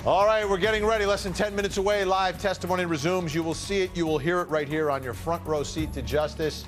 All right, we're getting ready. Less than 10 minutes away. Live testimony resumes. You will see it. You will hear it right here on your front row seat to justice.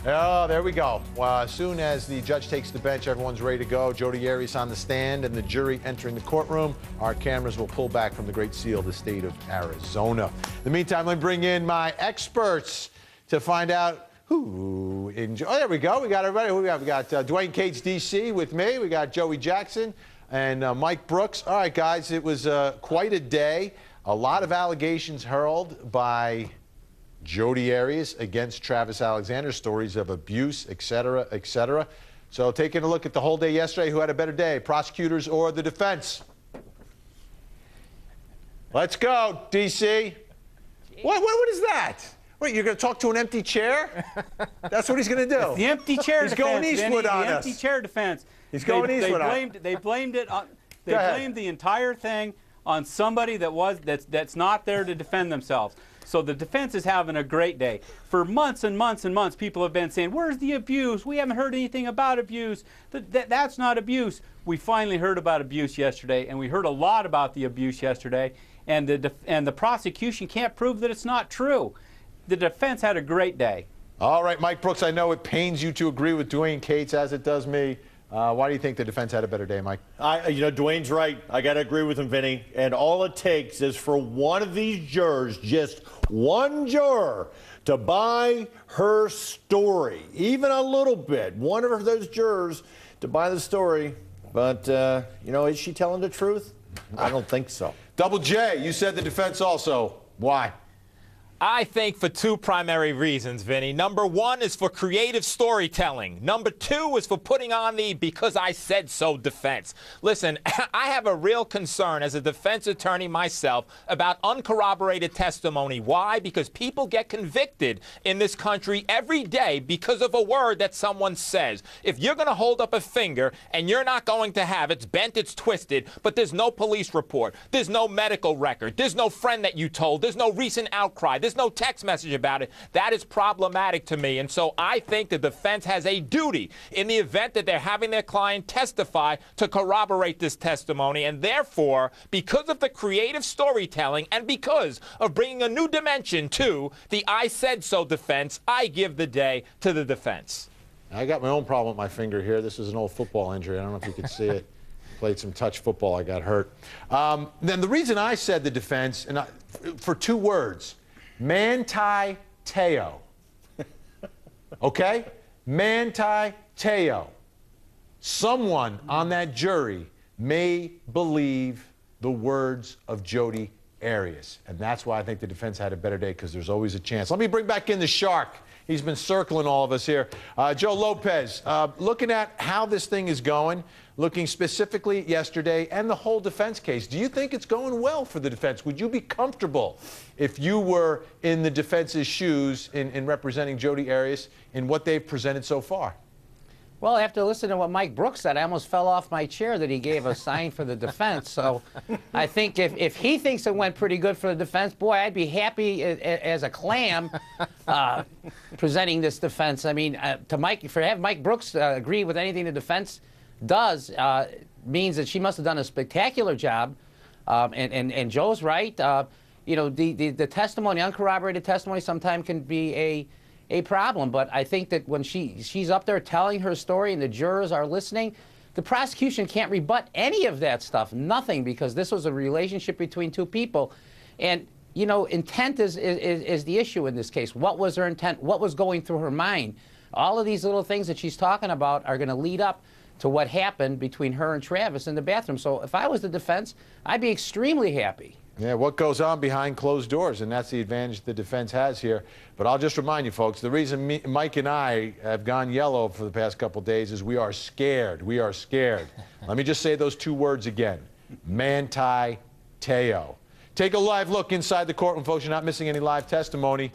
Oh, there we go. As soon as the judge takes the bench, everyone's ready to go. Jodi Arias on the stand and the jury entering the courtroom. Our cameras will pull back from the Great Seal of the state of Arizona. In the meantime, let me bring in my experts to find out who enjoy. Oh, there we go. We got everybody. Who we got? We got Dwane Cates, D.C. with me. We got Joey Jackson and Mike Brooks. All right, guys, it was quite a day. A lot of allegations hurled by Jodi Arias against Travis Alexander, stories of abuse, et cetera, et cetera. So taking a look at the whole day yesterday, who had a better day, prosecutors or the defense? Let's go, D.C. What is that? Wait, you're going to talk to an empty chair? That's what he's going to do. It's the empty chair he's defense. He's going Eastwood on us. The empty chair defense. He's going Eastwood on us. They blamed it on. They blamed the entire thing on somebody that's not there to defend themselves. So the defense is having a great day. For months and months and months, people have been saying, "Where's the abuse? We haven't heard anything about abuse. That's not abuse." We finally heard about abuse yesterday, and we heard a lot about the abuse yesterday. And the prosecution can't prove that it's not true. The defense had a great day. All right, Mike Brooks, I know it pains you to agree with Dwane Cates, as it does me. Why do you think the defense had a better day, Mike? Dwayne's right. I got to agree with him, Vinny. And all it takes is for one of these jurors, just one juror, to buy her story, even a little bit. One of those jurors to buy the story. But, is she telling the truth? I don't think so. Double J, you said the defense also. Why? I think for two primary reasons, Vinny. Number one is for creative storytelling. Number two is for putting on the because I said so defense. Listen, I have a real concern as a defense attorney myself about uncorroborated testimony. Why? Because people get convicted in this country every day because of a word that someone says. If you're going to hold up a finger and you're not going to have it's bent, it's twisted, but there's no police report, there's no medical record, there's no friend that you told, there's no recent outcry, there's no text message about it. That is problematic to me. And so I think the defense has a duty in the event that they're having their client testify to corroborate this testimony. And therefore, because of the creative storytelling and because of bringing a new dimension to the I said so defense, I give the day to the defense. I got my own problem with my finger here. This is an old football injury. I don't know if you could see it. Played some touch football. I got hurt. Then the reason I said the defense, and for two words, Manti Teo. Okay? Manti Teo. Someone on that jury may believe the words of Jodi Arias. And that's why I think the defense had a better day, because there's always a chance. Let me bring back in the shark. He's been circling all of us here. Joe Lopez, looking at how this thing is going, looking specifically yesterday and the whole defense case, do you think it's going well for the defense? Would you be comfortable if you were in the defense's shoes in representing Jodi Arias in what they've presented so far? Well, after listening to what Mike Brooks said, I almost fell off my chair that he gave a sign for the defense. So I think if he thinks it went pretty good for the defense, boy, I'd be happy as a clam presenting this defense. I mean, for have Mike Brooks agree with anything the defense does means that she must have done a spectacular job. And Joe's right. The testimony, uncorroborated testimony, sometimes can be a problem, but I think that when she's up there telling her story and the jurors are listening, the prosecution can't rebut any of that stuff, nothing, because this was a relationship between two people. And, intent is the issue in this case. What was her intent? What was going through her mind? All of these little things that she's talking about are going to lead up to what happened between her and Travis in the bathroom. So if I was the defense, I'd be extremely happy. Yeah, what goes on behind closed doors, and that's the advantage the defense has here. But I'll just remind you, folks, the reason Mike and I have gone yellow for the past couple of days is we are scared. We are scared. Let me just say those two words again. Manti Teo. Take a live look inside the courtroom, folks. You're not missing any live testimony.